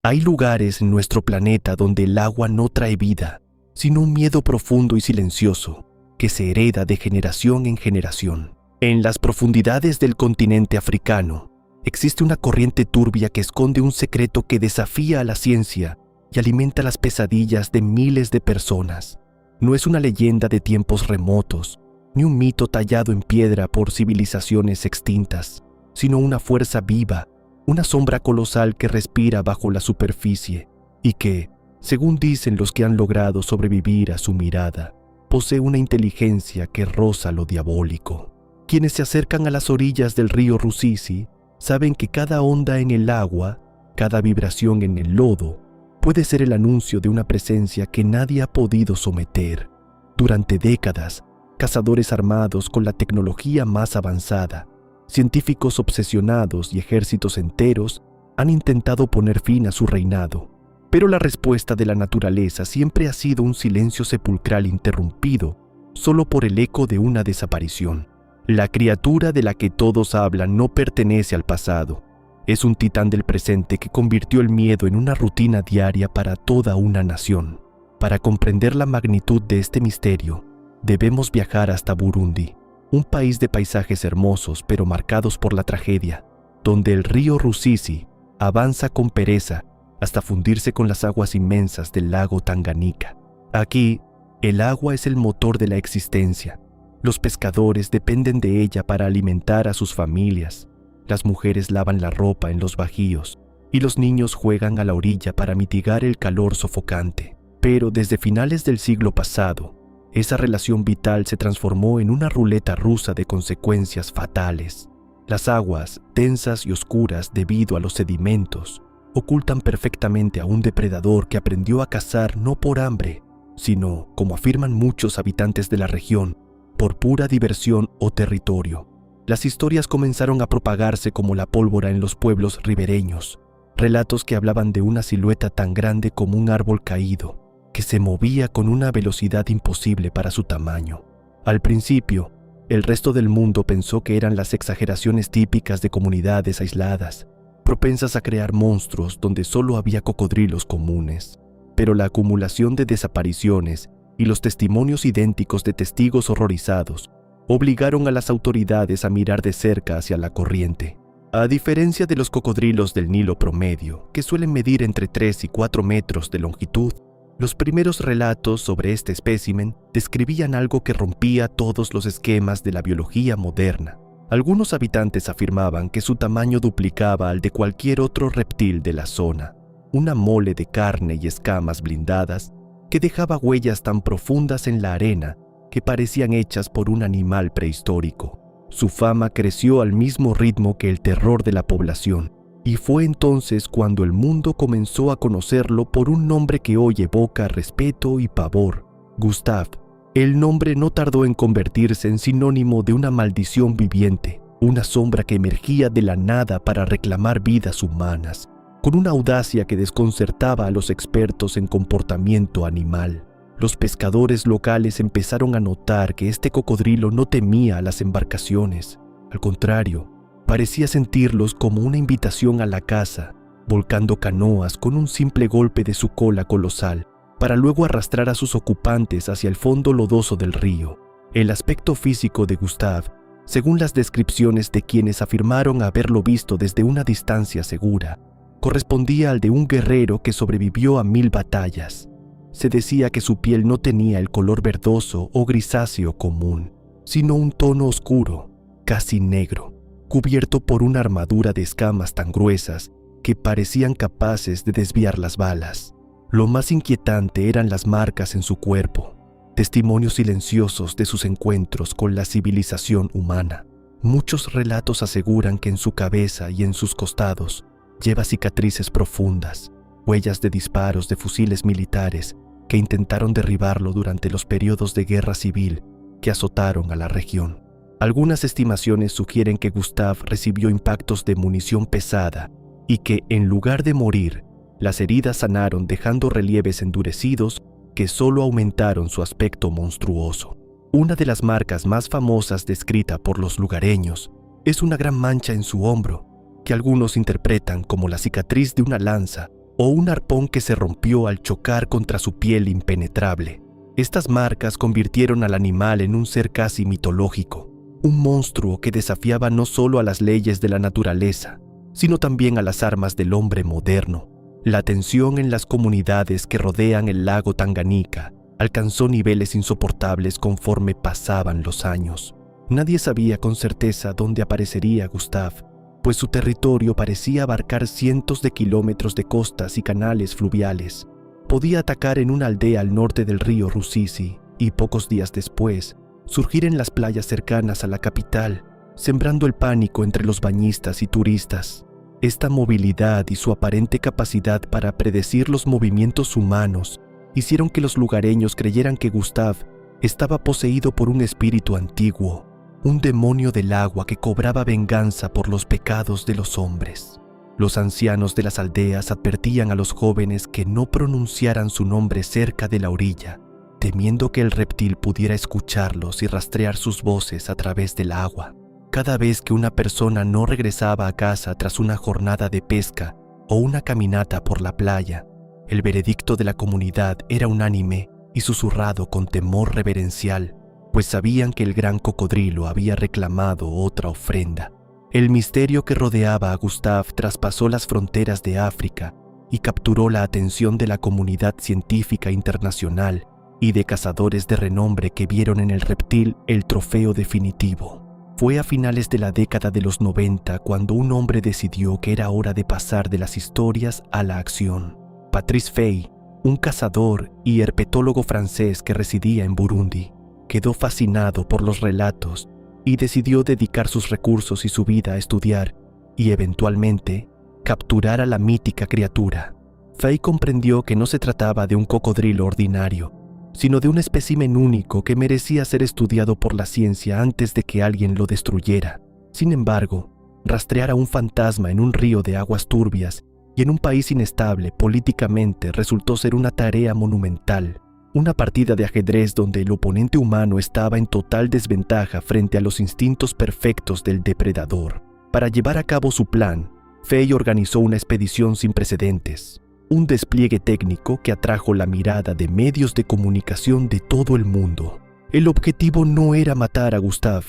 Hay lugares en nuestro planeta donde el agua no trae vida, sino un miedo profundo y silencioso que se hereda de generación en generación. En las profundidades del continente africano existe una corriente turbia que esconde un secreto que desafía a la ciencia y alimenta las pesadillas de miles de personas. No es una leyenda de tiempos remotos, ni un mito tallado en piedra por civilizaciones extintas, sino una fuerza viva, una sombra colosal que respira bajo la superficie y que, según dicen los que han logrado sobrevivir a su mirada, posee una inteligencia que roza lo diabólico. Quienes se acercan a las orillas del río Rusizi saben que cada onda en el agua, cada vibración en el lodo, puede ser el anuncio de una presencia que nadie ha podido someter. Durante décadas, cazadores armados con la tecnología más avanzada, científicos obsesionados y ejércitos enteros han intentado poner fin a su reinado, pero la respuesta de la naturaleza siempre ha sido un silencio sepulcral interrumpido solo por el eco de una desaparición. La criatura de la que todos hablan no pertenece al pasado. Es un titán del presente que convirtió el miedo en una rutina diaria para toda una nación. Para comprender la magnitud de este misterio, debemos viajar hasta Burundi, un país de paisajes hermosos pero marcados por la tragedia, donde el río Rusizi avanza con pereza hasta fundirse con las aguas inmensas del lago Tanganika. Aquí, el agua es el motor de la existencia. Los pescadores dependen de ella para alimentar a sus familias. Las mujeres lavan la ropa en los bajíos y los niños juegan a la orilla para mitigar el calor sofocante. Pero desde finales del siglo pasado, esa relación vital se transformó en una ruleta rusa de consecuencias fatales. Las aguas, densas y oscuras debido a los sedimentos, ocultan perfectamente a un depredador que aprendió a cazar no por hambre, sino, como afirman muchos habitantes de la región, por pura diversión o territorio. Las historias comenzaron a propagarse como la pólvora en los pueblos ribereños, relatos que hablaban de una silueta tan grande como un árbol caído, que se movía con una velocidad imposible para su tamaño. Al principio, el resto del mundo pensó que eran las exageraciones típicas de comunidades aisladas, propensas a crear monstruos donde solo había cocodrilos comunes. Pero la acumulación de desapariciones y los testimonios idénticos de testigos horrorizados obligaron a las autoridades a mirar de cerca hacia la corriente. A diferencia de los cocodrilos del Nilo promedio, que suelen medir entre 3 y 4 metros de longitud, los primeros relatos sobre este espécimen describían algo que rompía todos los esquemas de la biología moderna. Algunos habitantes afirmaban que su tamaño duplicaba al de cualquier otro reptil de la zona, una mole de carne y escamas blindadas que dejaba huellas tan profundas en la arena que parecían hechas por un animal prehistórico. Su fama creció al mismo ritmo que el terror de la población, y fue entonces cuando el mundo comenzó a conocerlo por un nombre que hoy evoca respeto y pavor: Gustave. El nombre no tardó en convertirse en sinónimo de una maldición viviente, una sombra que emergía de la nada para reclamar vidas humanas, con una audacia que desconcertaba a los expertos en comportamiento animal. Los pescadores locales empezaron a notar que este cocodrilo no temía a las embarcaciones. Al contrario, parecía sentirlos como una invitación a la caza, volcando canoas con un simple golpe de su cola colosal, para luego arrastrar a sus ocupantes hacia el fondo lodoso del río. El aspecto físico de Gustave, según las descripciones de quienes afirmaron haberlo visto desde una distancia segura, correspondía al de un guerrero que sobrevivió a 1000 batallas. Se decía que su piel no tenía el color verdoso o grisáceo común, sino un tono oscuro, casi negro, cubierto por una armadura de escamas tan gruesas que parecían capaces de desviar las balas. Lo más inquietante eran las marcas en su cuerpo, testimonios silenciosos de sus encuentros con la civilización humana. Muchos relatos aseguran que en su cabeza y en sus costados lleva cicatrices profundas, huellas de disparos de fusiles militares que intentaron derribarlo durante los periodos de guerra civil que azotaron a la región. Algunas estimaciones sugieren que Gustave recibió impactos de munición pesada y que, en lugar de morir, las heridas sanaron dejando relieves endurecidos que solo aumentaron su aspecto monstruoso. Una de las marcas más famosas descrita por los lugareños es una gran mancha en su hombro, que algunos interpretan como la cicatriz de una lanza o un arpón que se rompió al chocar contra su piel impenetrable. Estas marcas convirtieron al animal en un ser casi mitológico, un monstruo que desafiaba no solo a las leyes de la naturaleza, sino también a las armas del hombre moderno. La tensión en las comunidades que rodean el lago Tanganica alcanzó niveles insoportables conforme pasaban los años. Nadie sabía con certeza dónde aparecería Gustav, pues su territorio parecía abarcar cientos de kilómetros de costas y canales fluviales. Podía atacar en una aldea al norte del río Rusizi y pocos días después surgir en las playas cercanas a la capital, sembrando el pánico entre los bañistas y turistas. Esta movilidad y su aparente capacidad para predecir los movimientos humanos hicieron que los lugareños creyeran que Gustav estaba poseído por un espíritu antiguo, un demonio del agua que cobraba venganza por los pecados de los hombres. Los ancianos de las aldeas advertían a los jóvenes que no pronunciaran su nombre cerca de la orilla, temiendo que el reptil pudiera escucharlos y rastrear sus voces a través del agua. Cada vez que una persona no regresaba a casa tras una jornada de pesca o una caminata por la playa, el veredicto de la comunidad era unánime y susurrado con temor reverencial, pues sabían que el gran cocodrilo había reclamado otra ofrenda. El misterio que rodeaba a Gustav traspasó las fronteras de África y capturó la atención de la comunidad científica internacional y de cazadores de renombre que vieron en el reptil el trofeo definitivo. Fue a finales de la década de los 90 cuando un hombre decidió que era hora de pasar de las historias a la acción. Patrice Fay, un cazador y herpetólogo francés que residía en Burundi, quedó fascinado por los relatos y decidió dedicar sus recursos y su vida a estudiar y, eventualmente, capturar a la mítica criatura. Fay comprendió que no se trataba de un cocodrilo ordinario, sino de un espécimen único que merecía ser estudiado por la ciencia antes de que alguien lo destruyera. Sin embargo, rastrear a un fantasma en un río de aguas turbias y en un país inestable políticamente resultó ser una tarea monumental, una partida de ajedrez donde el oponente humano estaba en total desventaja frente a los instintos perfectos del depredador. Para llevar a cabo su plan, Fay organizó una expedición sin precedentes, un despliegue técnico que atrajo la mirada de medios de comunicación de todo el mundo. El objetivo no era matar a Gustav,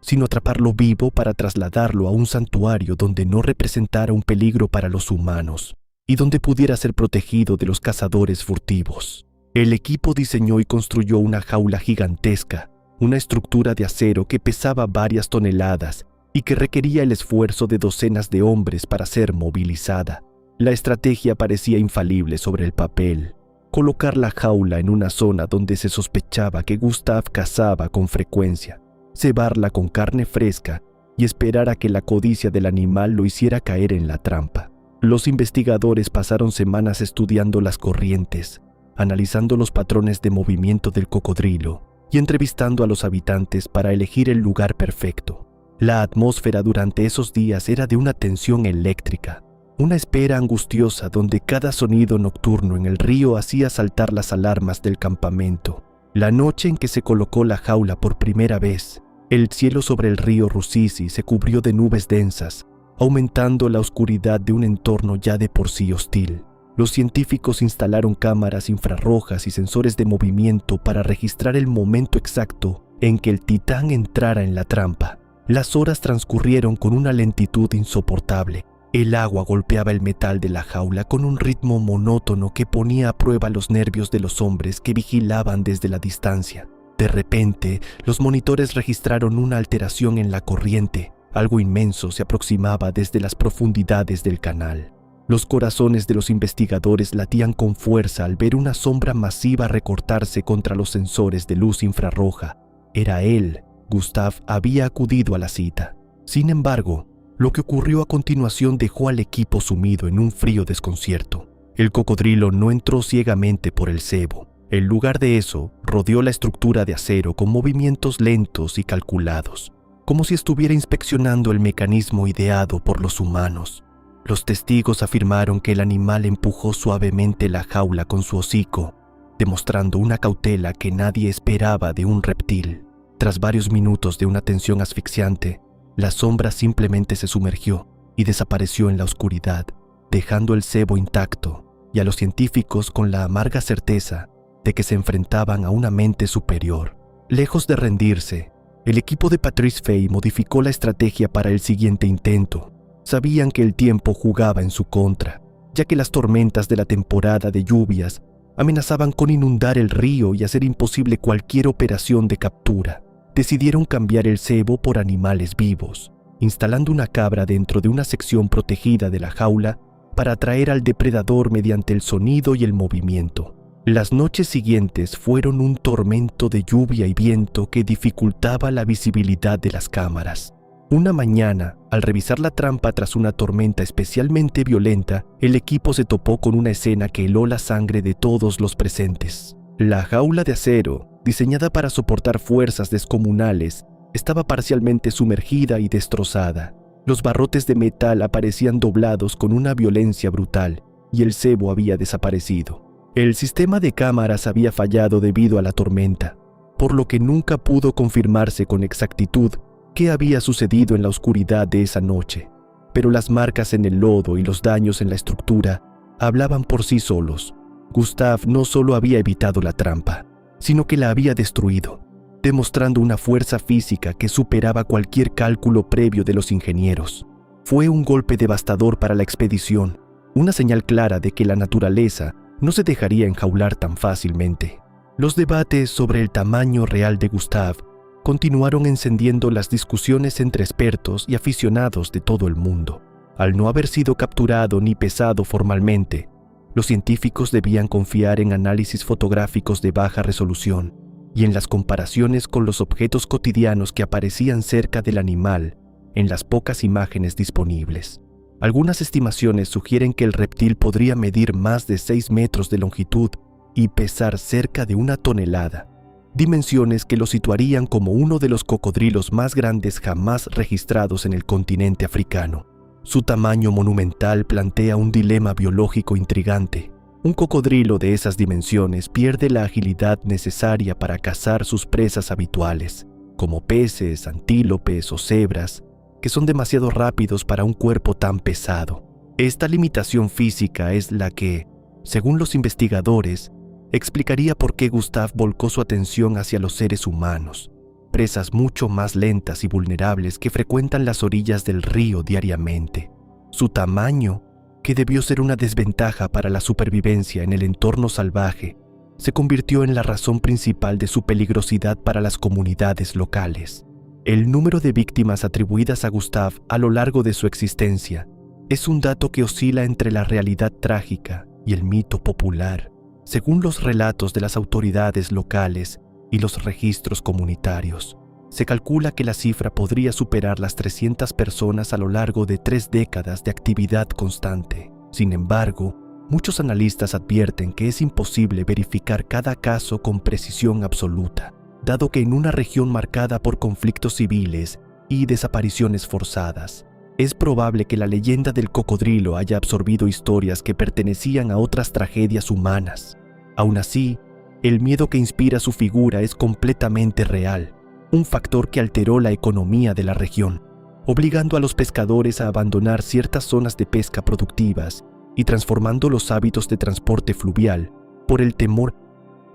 sino atraparlo vivo para trasladarlo a un santuario donde no representara un peligro para los humanos y donde pudiera ser protegido de los cazadores furtivos. El equipo diseñó y construyó una jaula gigantesca, una estructura de acero que pesaba varias toneladas y que requería el esfuerzo de docenas de hombres para ser movilizada. La estrategia parecía infalible sobre el papel: colocar la jaula en una zona donde se sospechaba que Gustav cazaba con frecuencia, cebarla con carne fresca y esperar a que la codicia del animal lo hiciera caer en la trampa. Los investigadores pasaron semanas estudiando las corrientes, analizando los patrones de movimiento del cocodrilo y entrevistando a los habitantes para elegir el lugar perfecto. La atmósfera durante esos días era de una tensión eléctrica, una espera angustiosa donde cada sonido nocturno en el río hacía saltar las alarmas del campamento. La noche en que se colocó la jaula por primera vez, el cielo sobre el río Rusizi se cubrió de nubes densas, aumentando la oscuridad de un entorno ya de por sí hostil. Los científicos instalaron cámaras infrarrojas y sensores de movimiento para registrar el momento exacto en que el titán entrara en la trampa. Las horas transcurrieron con una lentitud insoportable. El agua golpeaba el metal de la jaula con un ritmo monótono que ponía a prueba los nervios de los hombres que vigilaban desde la distancia. De repente, los monitores registraron una alteración en la corriente. Algo inmenso se aproximaba desde las profundidades del canal. Los corazones de los investigadores latían con fuerza al ver una sombra masiva recortarse contra los sensores de luz infrarroja. Era él. Gustav había acudido a la cita. Sin embargo, lo que ocurrió a continuación dejó al equipo sumido en un frío desconcierto. El cocodrilo no entró ciegamente por el cebo. En lugar de eso, rodeó la estructura de acero con movimientos lentos y calculados, como si estuviera inspeccionando el mecanismo ideado por los humanos. Los testigos afirmaron que el animal empujó suavemente la jaula con su hocico, demostrando una cautela que nadie esperaba de un reptil. Tras varios minutos de una tensión asfixiante, la sombra simplemente se sumergió y desapareció en la oscuridad, dejando el cebo intacto y a los científicos con la amarga certeza de que se enfrentaban a una mente superior. Lejos de rendirse, el equipo de Patrice Fay modificó la estrategia para el siguiente intento. Sabían que el tiempo jugaba en su contra, ya que las tormentas de la temporada de lluvias amenazaban con inundar el río y hacer imposible cualquier operación de captura. Decidieron cambiar el cebo por animales vivos, instalando una cabra dentro de una sección protegida de la jaula para atraer al depredador mediante el sonido y el movimiento. Las noches siguientes fueron un tormento de lluvia y viento que dificultaba la visibilidad de las cámaras. Una mañana, al revisar la trampa tras una tormenta especialmente violenta, el equipo se topó con una escena que heló la sangre de todos los presentes. La jaula de acero, diseñada para soportar fuerzas descomunales, estaba parcialmente sumergida y destrozada. Los barrotes de metal aparecían doblados con una violencia brutal y el cebo había desaparecido. El sistema de cámaras había fallado debido a la tormenta, por lo que nunca pudo confirmarse con exactitud qué había sucedido en la oscuridad de esa noche, pero las marcas en el lodo y los daños en la estructura hablaban por sí solos. Gustave no solo había evitado la trampa, sino que la había destruido, demostrando una fuerza física que superaba cualquier cálculo previo de los ingenieros. Fue un golpe devastador para la expedición, una señal clara de que la naturaleza no se dejaría enjaular tan fácilmente. Los debates sobre el tamaño real de Gustave continuaron encendiendo las discusiones entre expertos y aficionados de todo el mundo. Al no haber sido capturado ni pesado formalmente, los científicos debían confiar en análisis fotográficos de baja resolución y en las comparaciones con los objetos cotidianos que aparecían cerca del animal en las pocas imágenes disponibles. Algunas estimaciones sugieren que el reptil podría medir más de 6 metros de longitud y pesar cerca de 1 tonelada, dimensiones que lo situarían como uno de los cocodrilos más grandes jamás registrados en el continente africano. Su tamaño monumental plantea un dilema biológico intrigante. Un cocodrilo de esas dimensiones pierde la agilidad necesaria para cazar sus presas habituales, como peces, antílopes o cebras, que son demasiado rápidos para un cuerpo tan pesado. Esta limitación física es la que, según los investigadores, explicaría por qué Gustave volcó su atención hacia los seres humanos, presas mucho más lentas y vulnerables que frecuentan las orillas del río diariamente. Su tamaño, que debió ser una desventaja para la supervivencia en el entorno salvaje, se convirtió en la razón principal de su peligrosidad para las comunidades locales. El número de víctimas atribuidas a Gustave a lo largo de su existencia es un dato que oscila entre la realidad trágica y el mito popular, según los relatos de las autoridades locales y los registros comunitarios. Se calcula que la cifra podría superar las 300 personas a lo largo de 3 décadas de actividad constante. Sin embargo, muchos analistas advierten que es imposible verificar cada caso con precisión absoluta, dado que en una región marcada por conflictos civiles y desapariciones forzadas, es probable que la leyenda del cocodrilo haya absorbido historias que pertenecían a otras tragedias humanas. Aún así, el miedo que inspira su figura es completamente real, un factor que alteró la economía de la región, obligando a los pescadores a abandonar ciertas zonas de pesca productivas y transformando los hábitos de transporte fluvial por el temor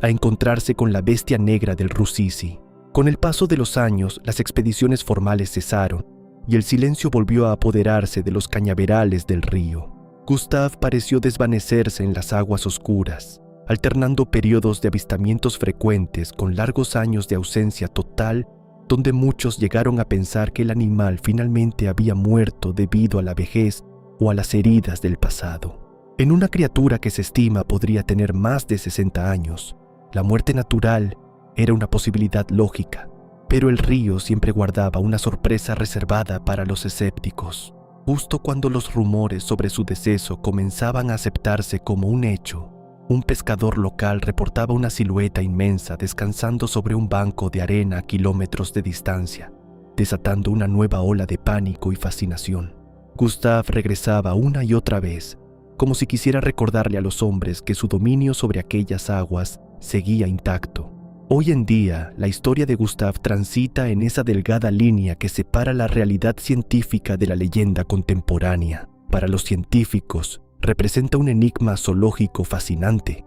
a encontrarse con la bestia negra del Rusizi. Con el paso de los años, las expediciones formales cesaron y el silencio volvió a apoderarse de los cañaverales del río. Gustave pareció desvanecerse en las aguas oscuras, alternando periodos de avistamientos frecuentes con largos años de ausencia total, donde muchos llegaron a pensar que el animal finalmente había muerto debido a la vejez o a las heridas del pasado. En una criatura que se estima podría tener más de 60 años, la muerte natural era una posibilidad lógica, pero el río siempre guardaba una sorpresa reservada para los escépticos. Justo cuando los rumores sobre su deceso comenzaban a aceptarse como un hecho, un pescador local reportaba una silueta inmensa descansando sobre un banco de arena a kilómetros de distancia, desatando una nueva ola de pánico y fascinación. Gustave regresaba una y otra vez, como si quisiera recordarle a los hombres que su dominio sobre aquellas aguas seguía intacto. Hoy en día, la historia de Gustave transita en esa delgada línea que separa la realidad científica de la leyenda contemporánea. Para los científicos, representa un enigma zoológico fascinante